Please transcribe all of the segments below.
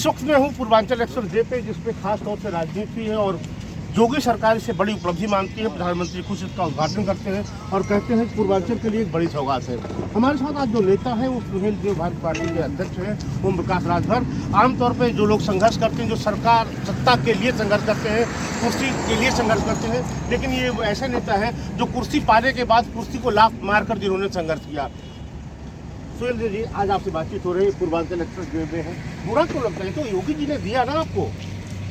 इस वक्त मैं हूँ पूर्वांचल एक्सप्रेस वे पे, जिसपे खास तौर से राजनीति है और योगी सरकार इसे बड़ी उपलब्धि मानती है। प्रधानमंत्री खुद इसका उद्घाटन करते हैं और कहते हैं कि पूर्वांचल के लिए एक बड़ी सौगात है। हमारे साथ आज जो नेता है वो सुहेल देव भारत पार्टी के अध्यक्ष हैं, ओम प्रकाश राजभर। आमतौर पर जो लोग संघर्ष करते हैं, जो सरकार सत्ता के लिए संघर्ष करते हैं, कुर्सी के लिए संघर्ष करते हैं, लेकिन ये ऐसे नेता है जो कुर्सी पाने के बाद कुर्सी को लात मारकर जिन्होंने संघर्ष किया। सुहेल देव जी, आज आपसे बातचीत हो रही है, पूर्वांचल एक्सप्रेस वे में है। बुरा क्यों लगता है? तो योगी जी ने दिया ना आपको,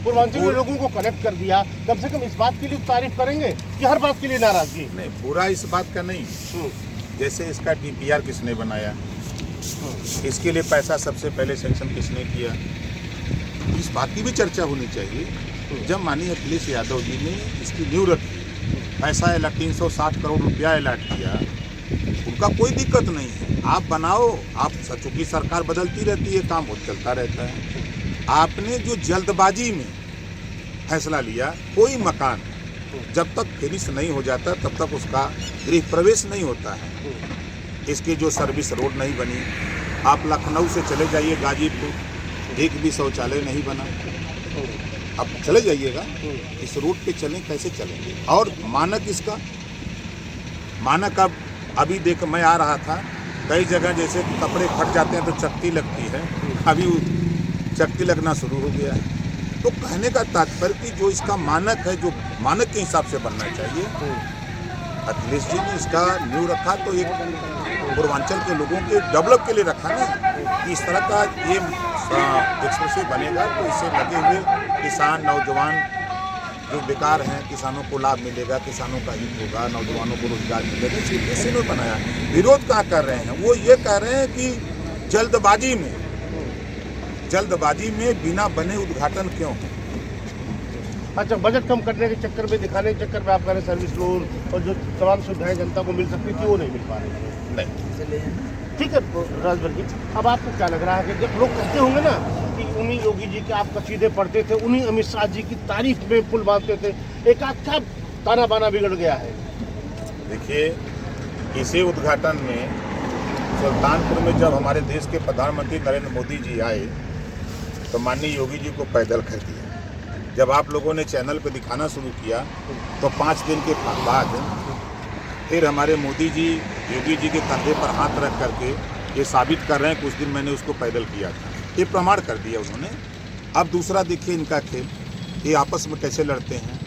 पूर्वांचल के लोगों को कनेक्ट कर दिया, कम से कम इस बात के लिए तारीफ करेंगे कि हर बात के लिए नाराजगी? नहीं, बुरा इस बात का नहीं। जैसे इसका डीपीआर किसने बनाया, इसके लिए पैसा सबसे पहले सैंक्शन किसने किया, इस बात की भी चर्चा होनी चाहिए। जब माननीय अखिलेश यादव जी ने इसकी नींव रखी, पैसा 360 करोड़ रुपया अलॉट किया, उनका कोई दिक्कत नहीं है। आप बनाओ, आप चूंकि सरकार बदलती रहती है, काम बहुत चलता रहता है। आपने जो जल्दबाजी में फैसला लिया, कोई मकान जब तक फिनिश नहीं हो जाता तब तक उसका गृह प्रवेश नहीं होता है। इसकी जो सर्विस रोड नहीं बनी, आप लखनऊ से चले जाइए गाजीपुर, एक भी शौचालय नहीं बना। अब चले जाइएगा, इस रूट पे चलें, कैसे चलेंगे? और मानक इसका मानक अब अभी देख, मैं आ रहा था, कई जगह जैसे कपड़े फट जाते हैं तो चक्की लगती है, अभी चक्की लगना शुरू हो गया है। तो कहने का तात्पर्य कि जो इसका मानक है, जो मानक के हिसाब से बनना चाहिए, अखिलेश जी ने इसका नींव रखा तो एक पूर्वांचल के लोगों के डेवलप के लिए रखा ना, कि इस तरह का ये एक्सप्रेसवे बनेगा तो इससे लगे हुए किसान, नौजवान जो बेकार हैं, किसानों को लाभ मिलेगा, किसानों का हित होगा, नौजवानों को रोजगार मिलेगा। इसी ने बनाया। विरोध क्या कर रहे हैं? वो ये कह रहे हैं कि जल्दबाजी में बिना बने उद्घाटन क्यों? अच्छा, बजट कम करने के चक्कर में, दिखाने के चक्कर में आप कह रहे सर्विस रोड और जो तमाम सुविधाएं जनता को मिल सकती थी वो नहीं मिल पा रही? नहीं, ठीक है राजभर जी, अब आपको क्या लग रहा है कि जब लोग कहते होंगे ना कि उन्हीं योगी जी के आप कसीदे पढ़ते थे, उन्हीं अमित शाह जी की तारीफ में पुल बांधते थे, एक अच्छा ताना बाना बिगड़ गया है? देखिए, इसी उद्घाटन में सुल्तानपुर में जब हमारे देश के प्रधानमंत्री नरेंद्र मोदी जी आए तो माननीय योगी जी को पैदल कर दिया। जब आप लोगों ने चैनल पे दिखाना शुरू किया तो 5 दिन के बाद फिर हमारे मोदी जी योगी जी के कंधे पर हाथ रख करके ये साबित कर रहे हैं, कुछ दिन मैंने उसको पैदल किया था, ये प्रमाण कर दिया उन्होंने। अब दूसरा देखिए इनका खेल, ये आपस में कैसे लड़ते हैं।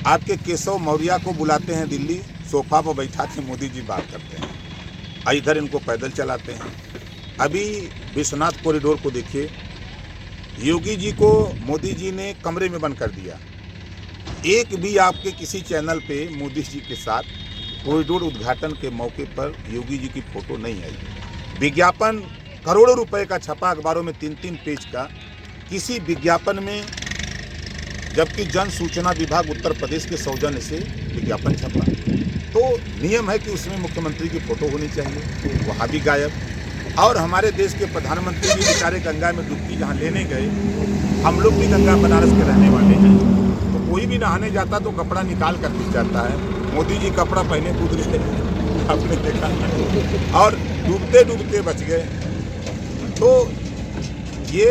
आपके केशव मौर्य को बुलाते हैं दिल्ली, सोफा पर बैठा के मोदी जी बात करते हैं, इधर इनको पैदल चलाते हैं। अभी विश्वनाथ कॉरिडोर को देखिए, योगी जी को मोदी जी ने कमरे में बंद कर दिया। एक भी आपके किसी चैनल पे मोदी जी के साथ कॉरिडोर उद्घाटन के मौके पर योगी जी की फोटो नहीं आई। विज्ञापन करोड़ों रुपए का छपा अखबारों में, 3-3 पेज का, किसी विज्ञापन में, जबकि जन सूचना विभाग उत्तर प्रदेश के सौजन्य से विज्ञापन छपा, तो नियम है कि उसमें मुख्यमंत्री की फोटो होनी चाहिए, वहाँ भी गायब। और हमारे देश के प्रधानमंत्री जी बेचारे गंगा में डुबकी जहाँ लेने गए, हम लोग भी गंगा बनारस के रहने वाले हैं, तो कोई भी नहाने जाता तो कपड़ा निकाल कर पीछे जाता है। मोदी जी कपड़ा पहने कूद गए, आपने देखा, और डूबते डूबते बच गए। तो ये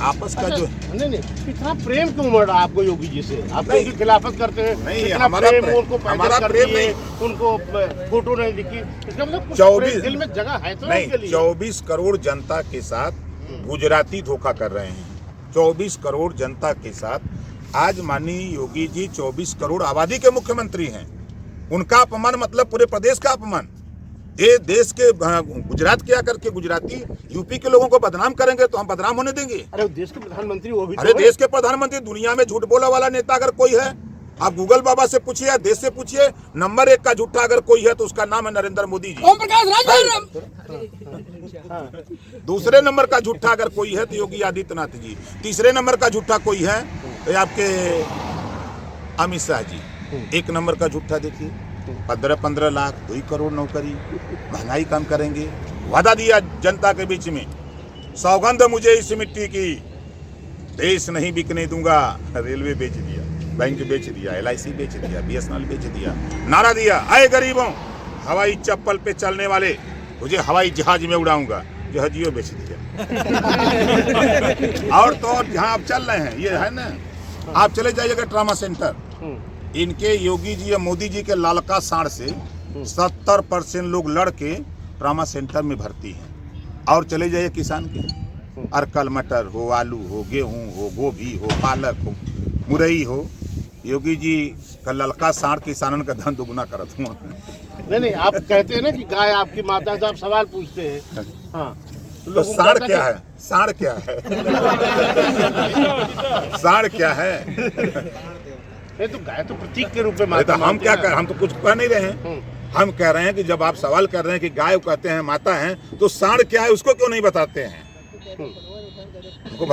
आपस का जो नहीं, इतना प्रेम क्यों उमड़ रहा आपको योगी जी से? आप उनकी खिलाफत करते हैं, नहीं, हमारा प्रेम, उनको पैदल कर दिए, उनको फोटो नहीं दिखी, इसका मतलब कुछ 24 दिल में जगह है तो नहीं, उनके लिए। 24 करोड़ जनता के साथ गुजराती धोखा कर रहे हैं। 24 करोड़ जनता के साथ आज माननीय योगी जी 24 करोड़ आबादी के मुख्यमंत्री हैं। उनका अपमान मतलब पूरे प्रदेश का अपमान। ये देश के गुजरात के आकर के गुजराती यूपी के लोगों को बदनाम करेंगे तो हम बदनाम होने देंगे? अरे देश के प्रधानमंत्री वो भी, अरे देश के प्रधानमंत्री, दुनिया में झूठ बोला वाला नेता अगर कोई है, आप गूगल बाबा से पूछिए, देश से पूछिए, नंबर 1 का झूठा अगर कोई है तो उसका नाम है नरेंद्र मोदी जी। ओम प्रकाश राजभर। दूसरे नंबर का झूठा अगर कोई है तो योगी आदित्यनाथ जी। तीसरे नंबर का झूठा कोई है तो आपके अमित शाह जी। 1 नंबर का झूठा देखिए, 15-15 लाख, 2 करोड़ नौकरी, महंगाई कम करेंगे, वादा दिया जनता के बीच में, सौगंध मुझे इस मिट्टी की, देश नहीं बिकने दूंगा। रेलवे बेच दिया, बैंक बेच दिया, LIC बेच दिया, BSNL बेच दिया। नारा दिया, आए गरीबों, हवाई चप्पल पे चलने वाले, तुझे हवाई जहाज में उड़ाऊंगा। जो है जियो बेच दिया। और तो और जहाँ आप चल रहे हैं ये है ना, आप चले जाइएगा ट्रामा सेंटर, इनके योगी जी या मोदी जी के लालका साड़ से 70% लोग लड़के ट्रामा सेंटर में भर्ती हैं। और चले जाइए किसान के, अरकल मटर हो, आलू हो, गेहूं हो, गोभी हो, पालक हो, मुरई हो, योगी जी का ललका साड़ किसानन का धन दुगुना करत हूँ। नहीं, आप कहते हैं ना कि गाय आपकी माता से, आप सवाल पूछते हैं। हाँ, तो साड़ क्या है? साड़ क्या है? साड़ क्या है? नहीं तो गाय तो प्रतीक के रूप में तो माता हम क्या कर, हम तो कुछ कह नहीं रहे हैं। हम कह रहे हैं कि जब आप सवाल कर रहे हैं कि गाय कहते हैं माता है, तो साड़ क्या है उसको क्यों नहीं बताते हैं? उनको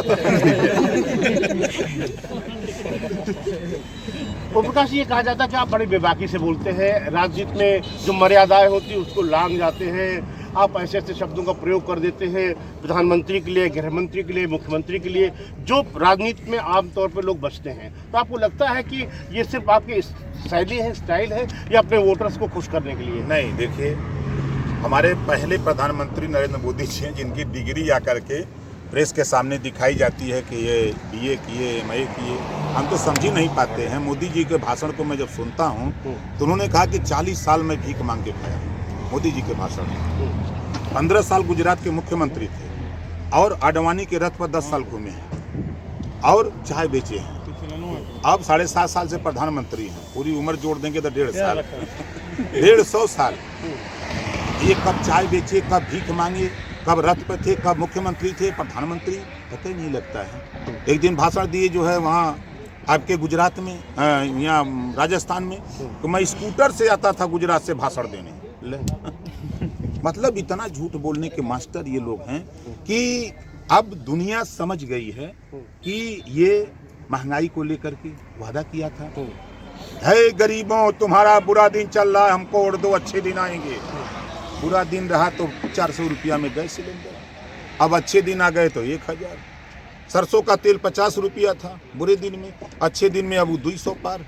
ओम प्रकाश, ये कहा जाता है कि आप बड़ी बेबाकी से बोलते हैं, राजनीति में जो मर्यादाएं होती है उसको लांघ जाते हैं, आप ऐसे ऐसे शब्दों का प्रयोग कर देते हैं प्रधानमंत्री के लिए, गृह मंत्री के लिए, मुख्यमंत्री के लिए, जो राजनीति में आमतौर पर लोग बचते हैं। तो आपको लगता है कि ये सिर्फ आपकी शैली है, स्टाइल है, या अपने वोटर्स को खुश करने के लिए? नहीं, देखिए, हमारे पहले प्रधानमंत्री नरेंद्र मोदी जी हैं, जिनकी डिग्री आकर के प्रेस के सामने दिखाई जाती है कि ये BA किए, MA किए, हम तो समझ ही नहीं पाते हैं। मोदी जी के भाषण को मैं जब सुनता हूँ तो उन्होंने कहा कि 40 साल में भीख मांग के खाया। मोदी जी के भाषण में 15 साल गुजरात के मुख्यमंत्री थे और आडवाणी के रथ पर 10 साल घूमे हैं और चाय बेचे हैं। अब 7.5 साल से प्रधानमंत्री हैं, पूरी उम्र जोड़ देंगे तो 1.5 साल, 150 साल। ये कब चाय बेचे, कब भीख मांगे, कब रथ पर थे, कब मुख्यमंत्री थे, प्रधानमंत्री, पता ही नहीं लगता है। एक दिन भाषण दिए जो है वहाँ आपके गुजरात में, यहाँ राजस्थान में, तो मैं स्कूटर से आता था गुजरात से भाषण देने। मतलब इतना झूठ बोलने के मास्टर ये लोग हैं कि अब दुनिया समझ गई है कि ये महंगाई को लेकर के वादा किया था, है गरीबों तुम्हारा बुरा दिन चल रहा है, हमको और दो अच्छे दिन आएंगे। बुरा दिन रहा तो 400 रुपया में गैस सिलेंडर, अब अच्छे दिन आ गए तो 1000। सरसों का तेल 50 रुपया था बुरे दिन में, अच्छे दिन में अब 200 पार।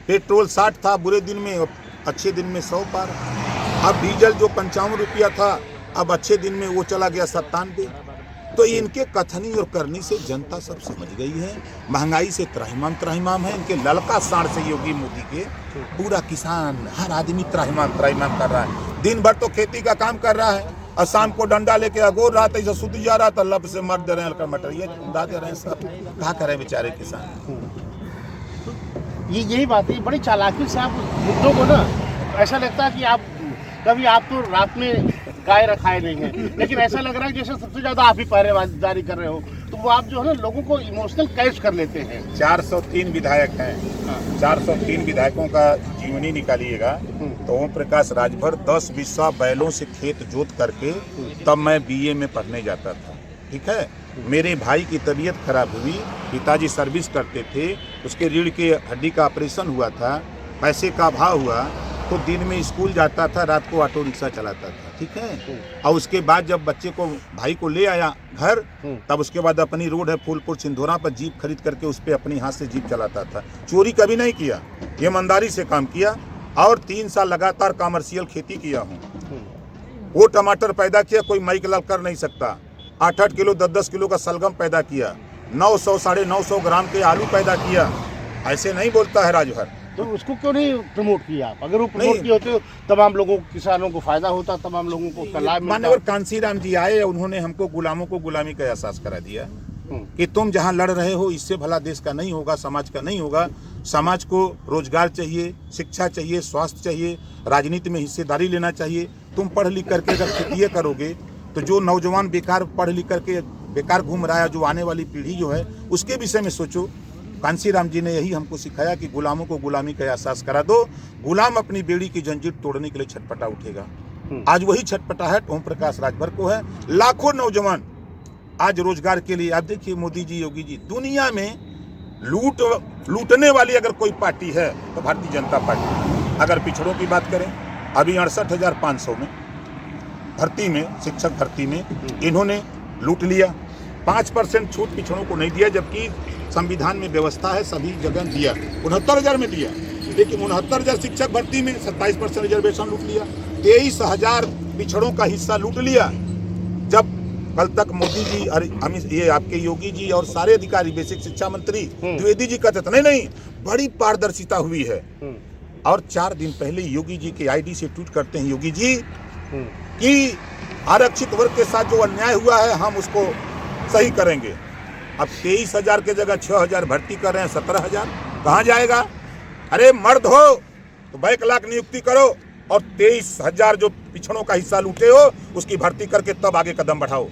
पेट्रोल 60 था बुरे दिन में, अच्छे दिन में 100 पार। अब डीजल जो 55 रुपया था, अब अच्छे दिन में वो चला गया 97। तो इनके कथनी और करनी से जनता सब समझ गई है, महंगाई से त्राहिमाम त्राहिमाम है। इनके ललका साड़ से योगी मोदी के पूरा किसान, हर आदमी त्राहिमाम त्राहिमाम कर रहा है। दिन भर तो खेती का काम कर रहा है और शाम को डंडा लेके अगोर रहा था, सूती जा रहा था, लब से मर दे रहे हैं, मटर ये उड़ा दे रहे हैं। सब क्या करें बेचारे किसान। ये यही बात है, बड़ी चालाकी से आप मुद्दों को ना, ऐसा लगता है कि आप कभी, आप तो रात में गाय रखाए नहीं है, लेकिन ऐसा लग रहा है जैसे सबसे ज्यादा आप ही पहरेदारी कर रहे हो, तो वो आप जो है ना लोगों को इमोशनल कैच कर लेते हैं। 403 विधायक हैं, 403 विधायकों का जीवनी निकालिएगा तो ओम प्रकाश राजभर 10 बिस्सा बैलों से खेत जोत करके तब मैं BA में पढ़ने जाता था। ठीक है, मेरे भाई की तबीयत खराब हुई, पिताजी सर्विस करते थे, उसके रीढ़ के हड्डी का ऑपरेशन हुआ था, पैसे का अभाव हुआ, तो दिन में स्कूल जाता था, रात को ऑटो रिक्शा चलाता था। ठीक है, और उसके बाद जब बच्चे को, भाई को ले आया घर, तब उसके बाद अपनी रोड है फूलपुर सिंधोरा पर जीप खरीद करके उस पर अपनी हाथ से जीप चलाता था। चोरी कभी नहीं किया, ईमानदारी से काम किया और 3 साल लगातार कमर्शियल खेती किया हूँ। वो टमाटर पैदा किया, कोई माइक लाल कर नहीं सकता। 8-8 किलो 10-10 किलो का सलगम पैदा किया, 900 950 ग्राम के आलू पैदा किया। ऐसे नहीं बोलता है राजभर। तो उसको क्यों नहीं प्रमोट किया आप? अगर वो प्रमोट किए होते तो तमाम लोगों, किसानों को फायदा होता, तमाम लोगों को उसका लाभ मिलता। माननीय कांसीराम जी आए, उन्होंने हमको गुलामों को गुलामी का एहसास करा दिया कि तुम जहां लड़ रहे हो इससे भला देश का नहीं होगा, समाज का नहीं होगा। समाज को रोजगार चाहिए, शिक्षा चाहिए, स्वास्थ्य चाहिए, राजनीति में हिस्सेदारी लेना चाहिए। तुम पढ़ लिख करके अगर खेती करोगे तो जो नौजवान बेकार पढ़ लिख करके बेकार घूम रहा है, जो आने वाली पीढ़ी जो है, उसके विषय में सोचो। कांसीराम जी ने यही हमको सिखाया कि गुलामों को गुलामी का एहसास करा दो, गुलाम अपनी बेड़ी की जंजीर तोड़ने के लिए छटपटा उठेगा। आज वही छटपटाहट ओम प्रकाश राजभर को है। लाखों नौजवान आज रोजगार के लिए, आप देखिए मोदी जी, योगी जी, दुनिया में लूटने वाली अगर कोई पार्टी है तो भारतीय जनता पार्टी। अगर पिछड़ों की बात करें, अभी 68,500 में भर्ती में, शिक्षक भर्ती में इन्होंने लूट लिया। 5% छूट पिछड़ों को नहीं दिया, जबकि संविधान में व्यवस्था है सभी जगह दिया। 69,000 में दिया, लेकिन 69,000 शिक्षक भर्ती में 27% रिजर्वेशन लूट लिया। 23,000 पिछड़ों का हिस्सा लूट लिया। जब कल तक मोदी जी और ये आपके योगी जी और सारे अधिकारी, बेसिक शिक्षा मंत्री द्विवेदी जी कहते थे नहीं बड़ी पारदर्शिता हुई है। और 4 दिन पहले योगी जी के आईडी से ट्वीट करते हैं योगी जी कि आरक्षित वर्ग के साथ जो अन्याय हुआ है हम उसको सही करेंगे। अब 23,000 के जगह 6,000 भर्ती कर रहे हैं, 17,000 कहाँ जाएगा? अरे मर्द हो तो बैकलॉग नियुक्ति करो और 23,000 जो पिछड़ों का हिस्सा लूटे हो उसकी भर्ती करके तब आगे कदम बढ़ाओ।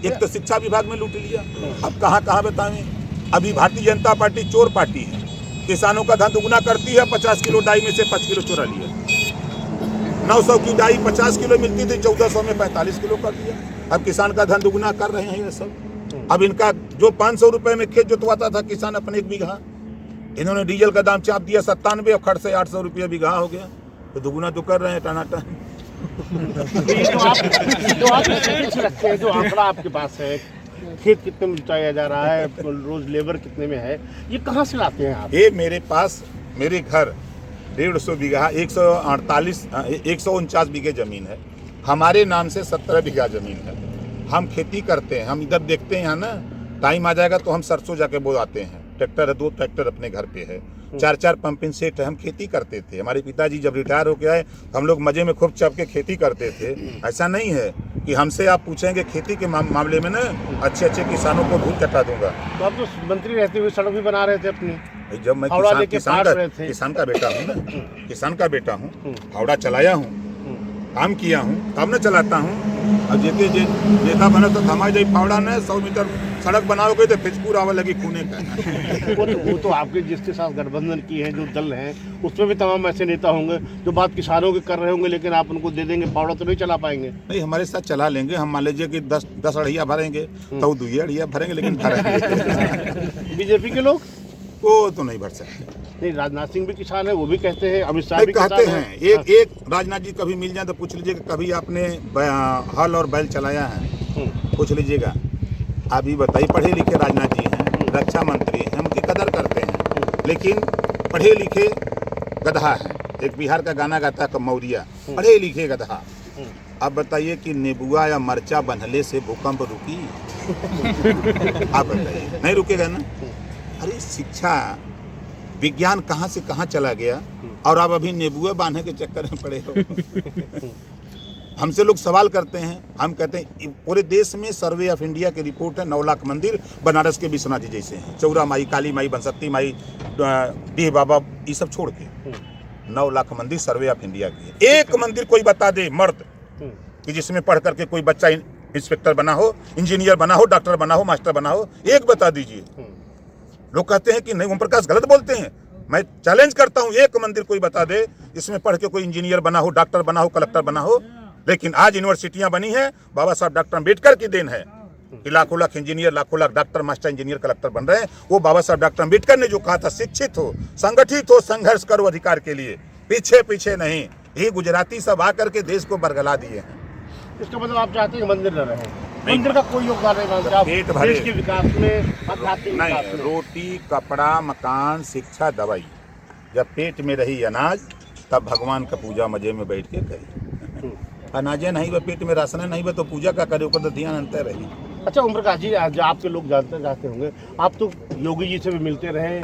एक तो शिक्षा विभाग में लूट लिया, अब कहाँ बताएं। अभी भारतीय जनता पार्टी चोर पार्टी है, किसानों का धन दुगुना करती है। 50 किलो डाई में से 5 किलो चुरा लिया। 900 की डाई 50 किलो मिलती थी, 1400 में 45 किलो कर दिया। अब किसान का धन दुगुना कर रहे हैं ये सब। अब इनका जो 500 रुपए में खेत जोतवाता था किसान अपने 1 बीघा, इन्होंने डीजल का दाम चाप दिया 97 और खर्च से 800 रुपया बीघा हो गया। तो दुगुना तो कर रहे हैं टनाटन। जो आप रखते हैं, जो आंकड़ा आपके पास है, खेत कितने में जुताया जा रहा है, रोज लेबर कितने में है, ये कहाँ से लाते हैं आप? ये मेरे पास, मेरे घर 150 बीघा 149 बीघे जमीन है। हमारे नाम से 17 बीघा जमीन है। हम खेती करते हैं, हम इधर देखते हैं ना, टाइम आ जाएगा तो हम सरसों जाके बोआते हैं। ट्रैक्टर है, 2 ट्रैक्टर अपने घर पे है, 4 पंपिंग सेट है। हम खेती करते थे। हमारे पिताजी जब रिटायर होके आए हम लोग मजे में खूब चप के खेती करते थे। ऐसा नहीं है कि हमसे आप पूछेंगे खेती के मामले में ना अच्छे किसानों को धूल चटा दूंगा। तो आप तो मंत्री रहते हुए सड़क भी बना रहे थे अपनी। जब मैं किसान का बेटा हूँ ना, किसान का बेटा हूँ, फावड़ा चलाया हूँ, काम किया हूँ, तब न चलाता हूँ। अब जेके नेता बना तो थमा जाए फावड़ा ने 100 मीटर सड़क बनाओगे तो फिजपूर आवा लगी खूने का। वो तो आपके जिसके साथ गठबंधन की है, जो दल है, उसमें भी तमाम ऐसे नेता होंगे जो बात किसानों की कर रहे होंगे, लेकिन आप उनको दे देंगे फावड़ा तो नहीं चला पाएंगे। नहीं, हमारे साथ चला लेंगे। हम मान लीजिए कि 10 अड़िया भरेंगे तो 2 अड़िया भरेंगे, लेकिन भरेंगे। बीजेपी के लोग वो तो नहीं भर सकते। नहीं, राजनाथ सिंह भी किसान है, वो भी कहते हैं, अमित शाह भी कहते हैं। एक राजनाथ जी कभी मिल जाए तो पूछ लीजिए कि कभी आपने हल और बैल चलाया है, पूछ लीजिएगा। अभी बताइए, पढ़े लिखे राजनाथ जी हैं, रक्षा मंत्री हैं, हम उनकी कदर करते हैं, लेकिन पढ़े लिखे गधा हैं। एक बिहार का गाना गाता है मौरिया, पढ़े लिखे गधा। अब बताइए कि नेबुआ या मरचा बंधले से भूकंप रुकी? आप बताइए, नहीं रुकेगा ना। अरे शिक्षा विज्ञान कहाँ से कहाँ चला गया और आप अभी नेबुए बांधने के चक्कर में पड़े हो। हमसे लोग सवाल करते हैं, हम कहते हैं पूरे देश में सर्वे ऑफ इंडिया की रिपोर्ट है 9 लाख मंदिर बनारस के विश्वनाथ जी जैसे हैं, चौरा माई, काली माई, बंसती माई, डीह बाबा, ये सब छोड़ के 9 लाख मंदिर सर्वे ऑफ इंडिया की। एक मंदिर कोई बता दे मर्द कि जिसमें पढ़ करके कोई बच्चा इंस्पेक्टर बना हो, इंजीनियर बना हो, डॉक्टर बना हो, मास्टर बना हो, एक बता दीजिए। लोग कहते हैं कि नहीं, ओम प्रकाश गलत बोलते हैं। मैं चैलेंज करता हूं, एक मंदिर कोई बता दे इसमें पढ़ के कोई इंजीनियर बना हो, डॉक्टर बना हो, कलेक्टर बना हो। लेकिन आज यूनिवर्सिटियां बनी हैं, बाबा साहब डॉक्टर अम्बेडकर की देन है कि लाखों लाख इंजीनियर, लाखों lakh doctor, master, engineer, collector बन रहे हैं। वो बाबा साहब डॉक्टर अम्बेडकर ने जो कहा था, शिक्षित हो, संगठित हो, संघर्ष करो अधिकार के लिए, पीछे नहीं। ये गुजराती सब आकर के देश को बरगला दिए हैं। इसका मतलब आप चाहते हैं मंदिर न रहे, मंदिर का कोई योगदान नहीं मानते आप देश के विकास में, आध्यात्मिक विकास में? रोटी, कपड़ा, मकान, शिक्षा, दवाई, जब पेट में रही अनाज तब भगवान का पूजा मजे में बैठ के करी। अनाजे नहीं व पेट में राशन नहीं व तो पूजा का करे, ऊपर तो ध्यान अंतर रही। अच्छा ओम प्रकाश जी, आपके लोग जानते होंगे, आप तो योगी जी से भी मिलते रहे,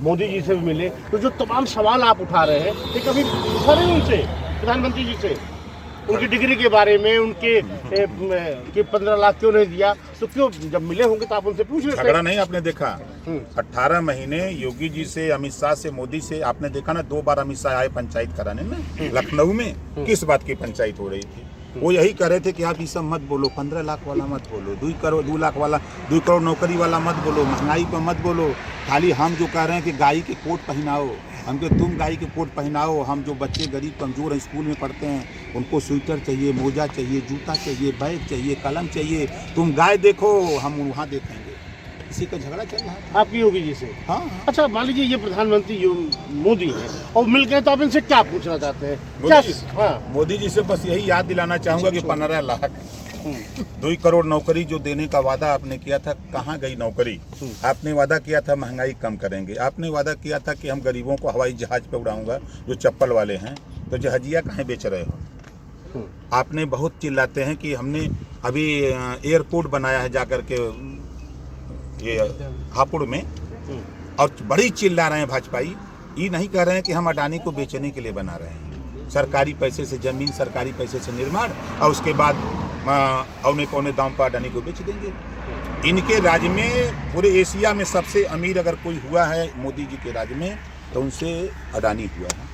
मोदी जी से भी मिले, तो जो तमाम सवाल आप उठा रहे हैं, ये कभी पूछा नहीं उनसे, प्रधानमंत्री जी से, उनकी डिग्री के बारे में, उनके कि 15 लाख क्यों नहीं दिया? तो क्यों, जब मिले होंगे तो आप उनसे पूछ रहे थे? झगड़ा नहीं आपने देखा? 18 महीने योगी जी से, अमित शाह से, मोदी से आपने देखा ना, 2 बार अमित शाह आए पंचायत कराने में लखनऊ में। किस बात की पंचायत हो रही थी? वो यही कह रहे थे कि आप ये सब मत बोलो, 15 लाख वाला मत बोलो, 2 लाख वाला, 2 करोड़ नौकरी वाला मत बोलो, महंगाई पर मत बोलो। खाली हम जो कह रहे हैं कि गाय के कोट पहनाओ, हमको तुम गाय के कोट पहनाओ। हम जो बच्चे गरीब कमजोर हैं, स्कूल में पढ़ते हैं, उनको स्वेटर चाहिए, मोजा चाहिए, जूता चाहिए, बैग चाहिए, कलम चाहिए। तुम गाय देखो, हम वहाँ देखेंगे। इसी का झगड़ा चल रहा है आपकी योगी जी से? हाँ। अच्छा मान लीजिए ये प्रधानमंत्री मोदी है और मिल गए, तो आप इनसे क्या पूछना चाहते हैं? मोदी जी से बस यही याद दिलाना चाहूँगा कि 15 लाख 2 करोड़ नौकरी जो देने का वादा आपने किया था, कहाँ गई नौकरी? आपने वादा किया था महंगाई कम करेंगे, आपने वादा किया था कि हम गरीबों को हवाई जहाज पे उड़ाऊंगा जो चप्पल वाले हैं, तो जहाजिया कहाँ बेच रहे हो? आपने बहुत चिल्लाते हैं कि हमने अभी एयरपोर्ट बनाया है जाकर के ये हापुड़ में, और बड़ी चिल्ला रहे हैं भाजपाई। ये नहीं कह रहे हैं कि हम अडानी को बेचने के लिए बना रहे हैं। सरकारी पैसे से जमीन, सरकारी पैसे से निर्माण, और उसके बाद औने पौने दाम पर अडानी को बेच देंगे। इनके राज्य में, पूरे एशिया में सबसे अमीर अगर कोई हुआ है मोदी जी के राज्य में, तो उनसे अडानी हुआ है।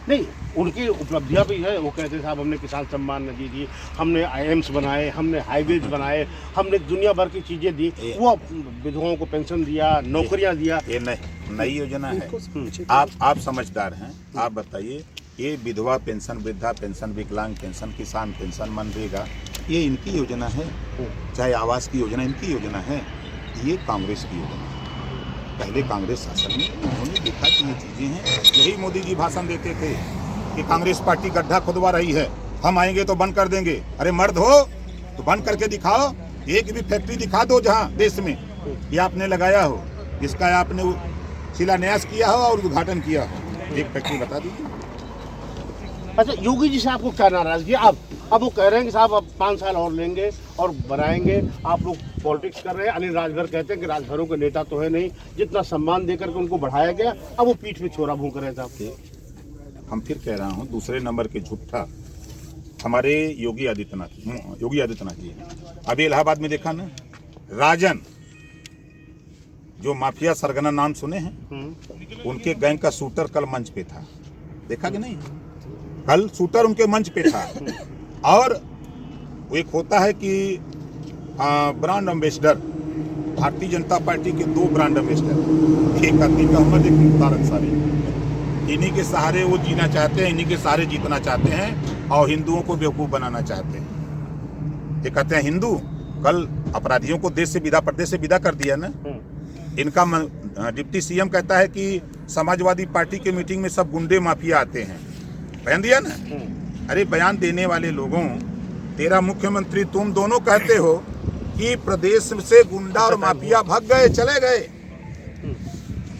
नहीं, उनकी उपलब्धियां भी है। वो कहते साहब हमने किसान सम्मान निधि दी, हमने एम्स बनाए, हमने हाईवेज बनाए, हमने दुनिया भर की चीजें दी, वो विधवाओं को पेंशन दिया, नौकरियां दिया। ये नई योजना है। आप समझदार हैं, आप बताइए, ये विधवा पेंशन, वृद्धा पेंशन, विकलांग पेंशन, किसान पेंशन, मनरेगा, ये इनकी योजना है। चाहे आवास की योजना इनकी योजना है, ये कांग्रेस की योजना है। पहले कांग्रेस शासन में उन्होंने देखा कि ये चीजें हैं। यही मोदी जी भाषण देते थे कि कांग्रेस पार्टी गड्ढा खुदवा रही है, हम आएंगे तो बंद कर देंगे। अरे मर्द हो तो बंद करके दिखाओ, एक भी फैक्ट्री दिखा दो जहां देश में ये आपने लगाया हो, जिसका आपने शिलान्यास किया हो और उद्घाटन किया हो, एक फैक्ट्री बता दीजिए। अच्छा, योगी जी से आपको क्या नाराजगी? अब वो कह रहे हैं कि साहब अब 5 साल और लेंगे और बनाएंगे। आप लोग पॉलिटिक्स कर रहे हैं। अनिल राजभर कहते हैं कि राजभरों के नेता तो है नहीं, जितना सम्मान देकर के उनको बढ़ाया गया, अब वो पीठ पे छोरा भूक रहे थे आपके। हम फिर कह रहा हूँ, दूसरे नंबर के झूठा हमारे योगी आदित्यनाथ जी। अभी इलाहाबाद में देखा ना, राजन जो माफिया सरगना नाम सुने हैं, उनके गैंग का शूटर कल मंच पे था, देखा कि नहीं? कल शूटर उनके मंच पे था। और एक होता है कि brand ambassador, Bharatiya Janata party के 2 ब्रांड एम्बेसडर, एक अतीक अहमद, एक मुख्तार अंसारी। इन्हीं के सहारे वो जीना चाहते हैं, इन्हीं के सहारे जीतना चाहते हैं, और हिंदुओं को बेवकूफ़ बनाना चाहते हैं। ये कहते हैं हिंदू, कल अपराधियों को देश से विदा, प्रदेश से विदा कर दिया ना। इनका डिप्टी सीएम कहता है कि समाजवादी पार्टी के मीटिंग में सब गुंडे माफिया आते हैं, बयान दिया ना। अरे बयान देने वाले लोगों, तेरा मुख्यमंत्री तुम दोनों कहते हो कि प्रदेश से गुंडा और माफिया भाग गए, चले गए।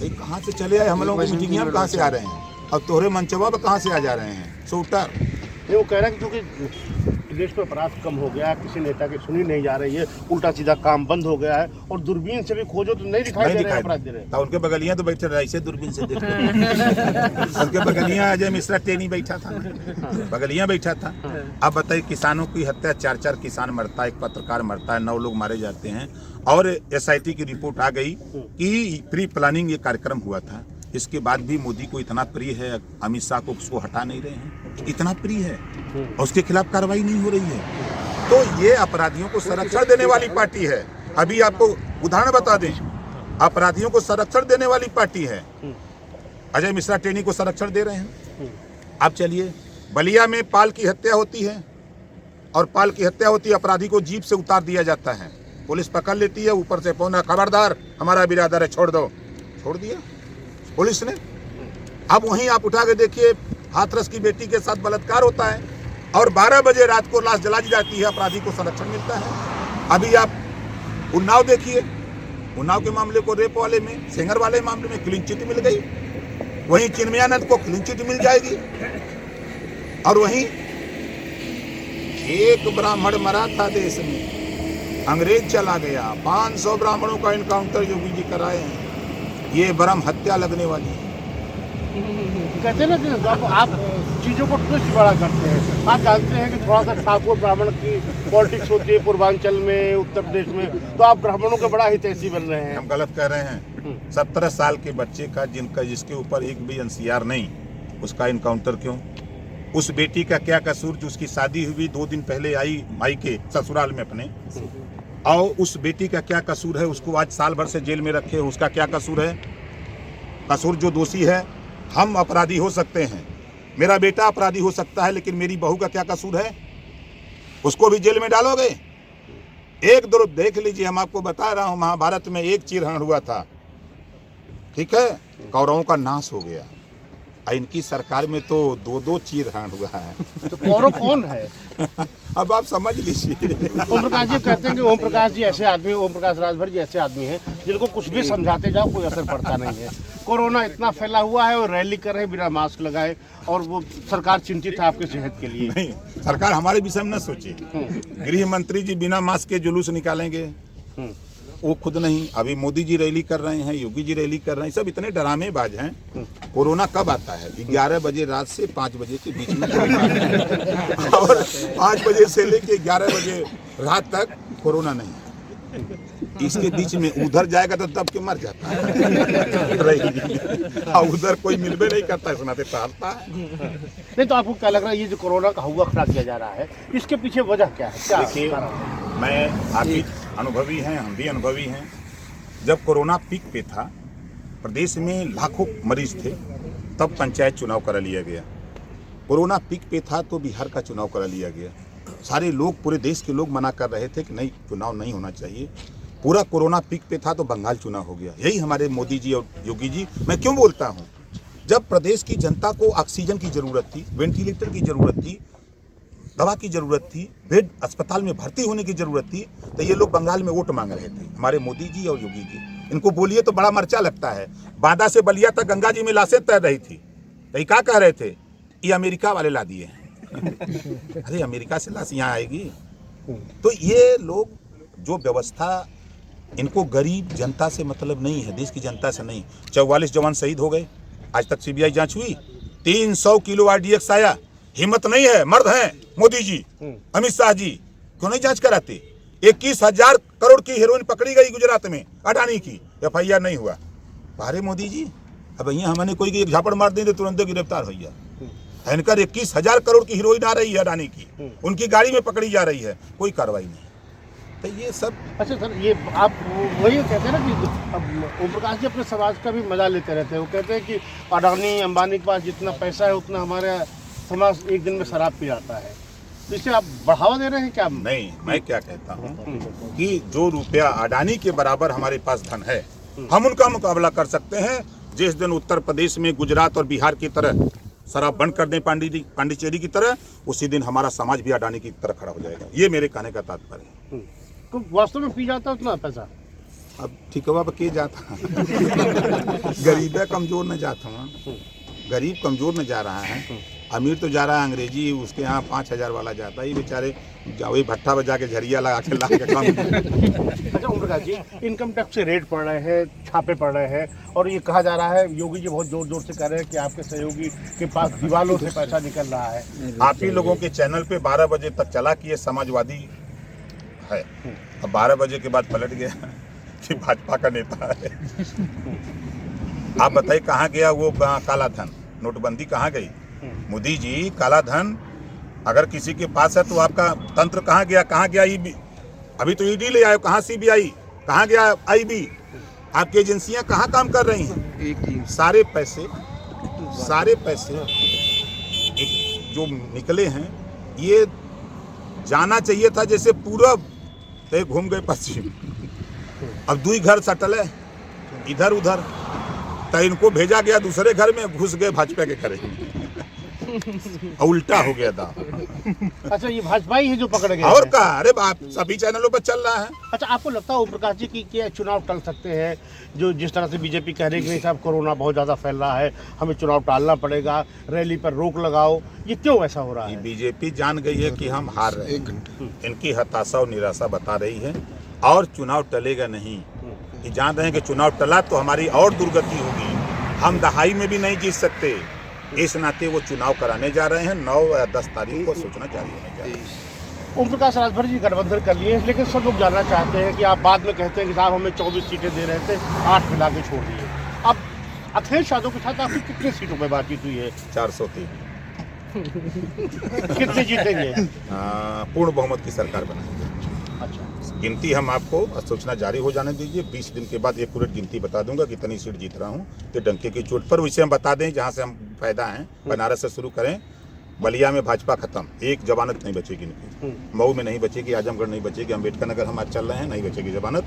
कहाँ से चले आए? हम लोगों की मीटिंग में कहाँ से आ रहे हैं? अब तोहरे मंचवा पर कहाँ से आ जा रहे हैं? शूटर। वो कह रहा है कि क्योंकि प्रदेश में अपराध कम हो गया, किसी नेता की सुनी नहीं जा रही है, उल्टा सीधा काम बंद हो गया है, और दूरबीन से भी खोजो तो नहीं दिखाई दे रहे अपराध दे रहे। तो उनके बगलियां तो बैठे रहे, ऐसे दूरबीन से देख उनके बगलियां अजय मिश्रा टेनी बैठा था, बगलियां बैठा था। अब बताइए, किसानों की हत्या, 4 किसान मरता है, एक पत्रकार मरता है, 9 लोग मारे जाते हैं, और SIT की रिपोर्ट आ गई कि प्री प्लानिंग ये कार्यक्रम हुआ था। इसके बाद भी मोदी को इतना प्रिय है, अमित शाह को उसको हटा नहीं रहे हैं, इतना प्रिय है, और उसके खिलाफ कार्रवाई नहीं हो रही है। तो ये अपराधियों को संरक्षण देने वाली पार्टी है। अभी आपको उदाहरण बता दें, अपराधियों को संरक्षण देने वाली पार्टी है। अजय मिश्रा टेनी को संरक्षण दे रहे हैं। अब चलिए, बलिया में पाल की हत्या होती है, और पाल की हत्या होती है, अपराधी को जीप से उतार दिया जाता है, पुलिस पकड़ लेती है, ऊपर से फोन, खबरदार हमारा बिरादर है, छोड़ दो। छोड़ दिया पुलिस ने। अब वहीं आप उठा के देखिए, हाथरस की बेटी के साथ बलात्कार होता है, और 12 बजे रात को लाश जला दी जाती है, अपराधी को संरक्षण मिलता है। अभी आप उन्नाव देखिए, उन्नाव के मामले को, रेप वाले में, सेंगर वाले मामले में क्लीन चिट मिल गई, वहीं चिन्मयानंद को क्लीन चिट मिल जाएगी। और वहीं एक ब्राह्मण मरा था देश में, अंग्रेज चला गया, 500 ब्राह्मणों का इनकाउंटर योगी जी कराए हैं। ये ब्रह्म हत्या लगने वाली है। कहते हैं ना कि आप चीज़ों को ट्विस्ट बड़ा करते हैं। आप जानते हैं कि थोड़ा सा ठाकुर ब्राह्मण की पॉलिटिक्स होती है पूर्वांचल में, उत्तर प्रदेश में, तो आप ब्राह्मणों के बड़ा हितैषी बन रहे हैं। हम गलत कह रहे हैं? 17 साल के बच्चे का, जिसके ऊपर एक भी NCR नहीं, उसका इनकाउंटर क्यों? उस बेटी का क्या कसूर जो उसकी शादी हुई 2 दिन पहले आई मायके ससुराल में अपने, और उस बेटी का क्या कसूर है? उसको आज साल भर से जेल में रखे, उसका क्या कसूर है? कसूर जो दोषी है, हम अपराधी हो सकते हैं, मेरा बेटा अपराधी हो सकता है, लेकिन मेरी बहू का क्या कसूर है? उसको भी जेल में डालोगे? एक दो देख लीजिए, हम आपको बता रहा हूं, महाभारत में एक चीरहरण हुआ था, ठीक है, कौरवों का नाश हो गया। इनकी सरकार में तो 2-2 चीरहरण हुआ है। तो कौन है? अब आप समझ लीजिए। ओम प्रकाश जी कहते हैं कि ओम प्रकाश जी ऐसे आदमी, ओम प्रकाश राजभर जी ऐसे आदमी हैं जिनको कुछ भी समझाते जाओ कोई असर पड़ता नहीं है। कोरोना इतना फैला हुआ है और रैली कर रहे हैं बिना मास्क लगाए, और वो सरकार चिंतित है आपकी सेहत के लिए। नहीं, सरकार हमारे विषय में न सोचे। गृह मंत्री जी बिना मास्क के जुलूस निकालेंगे, वो खुद नहीं। अभी मोदी जी रैली कर रहे हैं, योगी जी रैली कर रहे हैं, सब इतने डरामेबाज हैं। कोरोना कब आता है? 11 बजे रात से 5 बजे के बीच में और 5 बजे से लेके 11 बजे रात तक कोरोना नहीं है। इसके बीच में उधर जाएगा तो दब के मर जाता है और उधर कोई मिलबे नहीं करता, सुनाते टहलता है। नहीं तो आपको क्या लग रहा है ये जो कोरोना का हुआ खड़ा किया जा रहा है, इसके पीछे वजह क्या है? क्या देखिए, कारण है? मैं आप भी अनुभवी हैं, हम भी अनुभवी हैं। जब कोरोना पीक पे था, प्रदेश में लाखों मरीज थे, तब पंचायत चुनाव करा लिया गया। कोरोना पीक पे था तो बिहार का चुनाव करा लिया गया। सारे लोग, पूरे देश के लोग मना कर रहे थे कि नहीं, चुनाव नहीं होना चाहिए। पूरा कोरोना पीक पे था तो बंगाल चुनाव हो गया। यही हमारे मोदी जी और योगी जी। मैं क्यों बोलता हूँ, जब प्रदेश की जनता को ऑक्सीजन की जरूरत थी, वेंटिलेटर की जरूरत थी, दवा की जरूरत थी, बेड अस्पताल में भर्ती होने की जरूरत थी, तो ये लोग बंगाल में वोट मांग रहे थे, हमारे मोदी जी और योगी जी। इनको बोलिए तो बड़ा मर्चा लगता है। बांदा से बलिया तक गंगा जी में लाशें तैर रही थी, तो ये क्या कह रहे थे? ये अमेरिका वाले ला दिए हैं। अरे अमेरिका से लाश यहाँ आएगी? तो ये लोग जो व्यवस्था, इनको गरीब जनता से मतलब नहीं है, देश की जनता से नहीं। 44 जवान शहीद हो गए, आज तक सीबीआई जांच हुई। 300 किलो RDX आया, हिम्मत नहीं है, मर्द हैं मोदी जी, अमित शाह जी, क्यों नहीं जांच कराते? 21,000 करोड़ की हेरोइन पकड़ी गई गुजरात में, अडानी की, FIR नहीं हुआ। भारे मोदी जी, अब यहाँ हमने कोई एक झापड़ मार दी तो तुरंत गिरफ्तार हो गया। इनकर 21,000 करोड़ की हीरोइन आ रही है अडानी की, उनकी गाड़ी में पकड़ी जा रही है, कोई कार्रवाई नहीं। तो ये सब। अच्छा सर, ये आप वही कहते हैं ना कि अब ओम प्रकाश जी अपने समाज का भी मजा लेते रहते हैं। वो कहते हैं कि अडानी अंबानी के पास जितना पैसा है उतना हमारा समाज एक दिन में शराब पी जाता है, तो इससे आप बढ़ावा दे रहे हैं क्या? नहीं, मैं क्या कहता हूँ कि जो रुपया अडानी के बराबर हमारे पास धन है, हम उनका मुकाबला कर सकते हैं। जिस दिन उत्तर प्रदेश में गुजरात और बिहार की तरह शराब बंद कर दें, पांडिचेरी की तरह, उसी दिन हमारा समाज भी अडानी की तरह खड़ा हो जाएगा। ये मेरे कहने का तात्पर्य है। तो वास्तव में पी जाता है उतना पैसा? अब ठीक है, के जाता गरीब कमजोर न जाता हूँ, गरीब कमजोर न जा रहा है, अमीर तो जा रहा है अंग्रेजी, उसके यहाँ 5,000 वाला जाता है। ये बेचारे वही भट्ठा बजा के झरिया लगा के ला के काम। अच्छा ओम प्रकाश जी, इनकम टैक्स से रेड पड़ रहे हैं, छापे पड़ रहे हैं, और ये कहा जा रहा है, योगी जी बहुत जोर जोर से कह रहे हैं कि आपके सहयोगी के पास दीवालों से पैसा निकल रहा है। आप ही लोगों के चैनल पे 12 बजे तक चला कि ये समाजवादी है, अब 12 बजे के बाद पलट गया कि भाजपा का नेता है। आप बताइए कहाँ गया वो काला धन? नोटबंदी कहाँ गई? मोदी जी, काला धन अगर किसी के पास है तो आपका तंत्र कहाँ गया? कहाँ गया ईडी? अभी तो ईडी ले आए, कहाँ CBI, कहाँ गया IB? आपकी एजेंसियां कहाँ काम कर रही हैं? सारे पैसे जो निकले हैं, ये जाना चाहिए था जैसे पूरब, तो घूम गए पश्चिम। अब दुई घर सटल है इधर उधर, तो इनको भेजा गया दूसरे घर में, घुस गए भाजपा के घर, उल्टा हो गया था। अच्छा, ये भाजपा ही है जो पकड़ गए और क्या? अरे बाप, सभी चैनलों पर चल रहा है। अच्छा, आपको लगता है ओम प्रकाश जी की क्या चुनाव टल सकते हैं? जो जिस तरह से बीजेपी कह रही है कि नहीं साहब, कोरोना बहुत ज़्यादा फैल रहा है, हमें चुनाव टालना पड़ेगा, रैली पर रोक लगाओ, ये क्यों ऐसा हो रहा है? बीजेपी जान गई है कि हम हार रहे हैं, इनकी हताशा और निराशा बता रही है, और चुनाव टलेगा नहीं। ये जान रहे हैं कि चुनाव टला तो हमारी और दुर्गति होगी, हम दहाई में भी नहीं जीत सकते। इस नाते वो चुनाव कराने जा रहे हैं। 9 या 10 तारीख को सूचना जारी होने जा रही है। ओम प्रकाश राजभर जी गठबंधन कर लिए, लेकिन सब लोग जानना चाहते हैं कि आप बाद में कहते हैं कि साहब हमें 24 सीटें दे रहे थे, 8 मिला के छोड़ दिए। अब अखिलेश यादव के साथ आपकी कितनी सीटों पर बातचीत हुई है? 403। कितने जीतेंगे? पूर्ण बहुमत की सरकार बनाएंगे। अच्छा, गिनती हम आपको सूचना जारी हो जाने दीजिए, 20 दिन के बाद एक्यूरेट गिनती बता दूंगा कितनी सीट जीत रहा हूँ, कि डंके की चोट पर। वैसे हम बता दें जहाँ से हम फायदा हैं, बनारस से शुरू करें। बलिया में भाजपा खत्म, एक जमानत नहीं बचेगी इनकी, मऊ में नहीं बचेगी, आजमगढ़ नहीं बचेगी, अम्बेडकर नगर हम आज चल रहे हैं, नहीं बचेगी जमानत,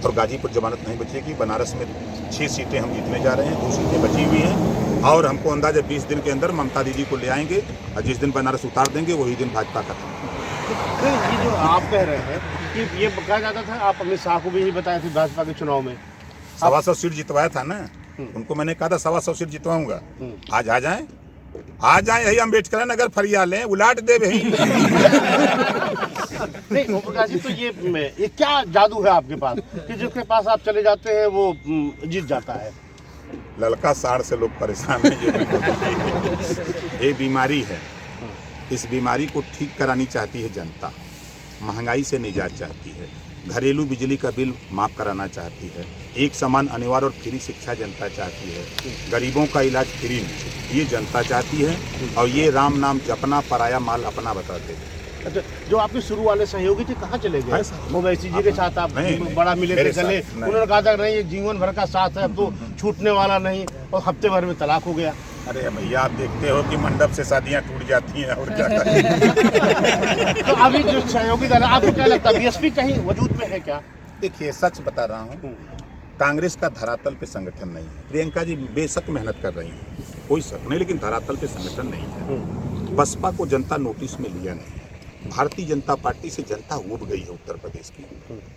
और गाजीपुर जमानत नहीं बचेगी। बनारस में 6 सीटें हम जीतने जा रहे हैं, 2 सीटें बची हुई हैं, और हमको अंदाजा 20 दिन के अंदर ममता दीदी को ले आएंगे और जिस दिन बनारस उतार देंगे वही दिन भाजपा खत्म। तो ये जो आप कह रहे हैं कि ये कहा जाता था, आप अमित शाह को भी यही बताए थे भाजपा के चुनाव में 125 सीट जितवाया था ना, उनको मैंने कहा था 125 सीट जितवाऊंगा। आज आ जाएं यही अम्बेडकर नगर फरिया लें, उलाट दे भाई। नहीं ओम प्रकाश जी, तो ये क्या जादू है आपके पास कि जिसके पास आप चले जाते हैं वो जीत जाता है? ललका साड़ से लोग परेशान हैं। ये बीमारी है, इस बीमारी को ठीक करानी चाहती है जनता, महंगाई से निजात चाहती है, घरेलू बिजली का बिल माफ कराना चाहती है, एक समान अनिवार्य और फ्री शिक्षा जनता चाहती है, गरीबों का इलाज फ्री में ये जनता चाहती है, और ये राम नाम जपना पराया माल अपना बताते हैं। अच्छा, जो आपके शुरू वाले सहयोगी थे कहाँ चले गए? ओवैसी जी के साथ आप बड़ा मिले थे, चले, उन्होंने कहा था नहीं ये जीवन भर का साथ है, अब तो छूटने वाला नहीं, और हफ्ते भर में तलाक हो गया। अरे भैया, आप देखते हो कि मंडप से शादियां टूट जाती हैं और क्या करें। तो अभी जो सहयोगी दल, आपको क्या लगता है बीएसपी कहीं वजूद में है क्या? देखिए, सच बता रहा हूँ, कांग्रेस का धरातल पे संगठन नहीं है। प्रियंका जी बेशक मेहनत कर रही हैं, कोई शक नहीं, लेकिन धरातल पे संगठन नहीं है। बसपा को जनता नोटिस में लिया नहीं, भारतीय जनता पार्टी से जनता उब गई है उत्तर प्रदेश की,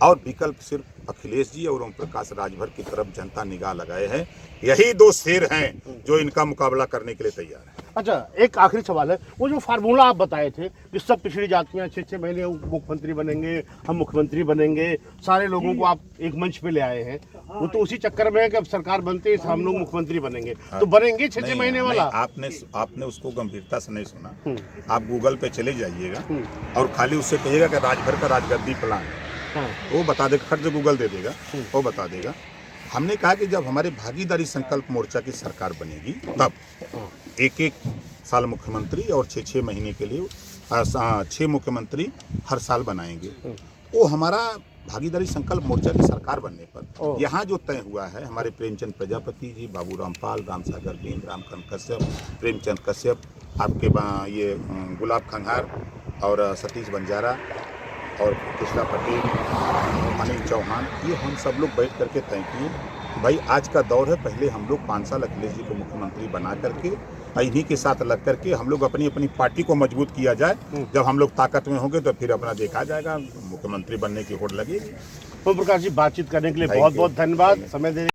और विकल्प सिर्फ अखिलेश जी और ओम प्रकाश राजभर की तरफ जनता निगाह लगाए हैं। यही दो शेर हैं जो इनका मुकाबला करने के लिए तैयार है। अच्छा, एक आखिरी सवाल है, वो जो फार्मूला आप बताए थे कि सब पिछड़ी जातियां 6-6 महीने मुख्यमंत्री बनेंगे, हम मुख्यमंत्री बनेंगे, सारे लोगों को आप एक मंच पे ले आए हैं, वो तो उसी चक्कर में है कि अब सरकार बनते ही हम लोग मुख्यमंत्री बनेंगे, तो बनेंगे 6-6 महीने वाला? आपने उसको गंभीरता से नहीं सुना। आप गूगल पे चले जाइएगा और खाली उससे कहिएगा कि राजभर का राजगद्दी प्लान, वो बता देगा, खर्च गूगल दे देगा, वो बता देगा। हमने कहा कि जब हमारे भागीदारी संकल्प मोर्चा की सरकार बनेगी तब 1-1 साल मुख्यमंत्री और 6-6 महीने के लिए 6 मुख्यमंत्री हर साल बनाएंगे। वो हमारा भागीदारी संकल्प मोर्चा की सरकार बनने पर यहाँ जो तय हुआ है, हमारे प्रेमचंद प्रजापति जी, बाबू रामपाल, रामसागर बीन, रामकांत कश्यप, प्रेमचंद कश्यप, आपके ये गुलाब खंघार और सतीश बंजारा और कृष्णा पटेल, अनिल चौहान, ये हम सब लोग बैठ करके तय किए, भाई आज का दौर है, पहले हम लोग 5 साल अखिलेश जी को मुख्यमंत्री बना करके इन्हीं के साथ लग करके हम लोग अपनी अपनी पार्टी को मजबूत किया जाए। जब हम लोग ताकत में होंगे तो फिर अपना देखा जाएगा, मुख्यमंत्री बनने की होड़ लगेगी। ओम प्रकाश जी, बातचीत करने के लिए बहुत बहुत धन्यवाद, समय देने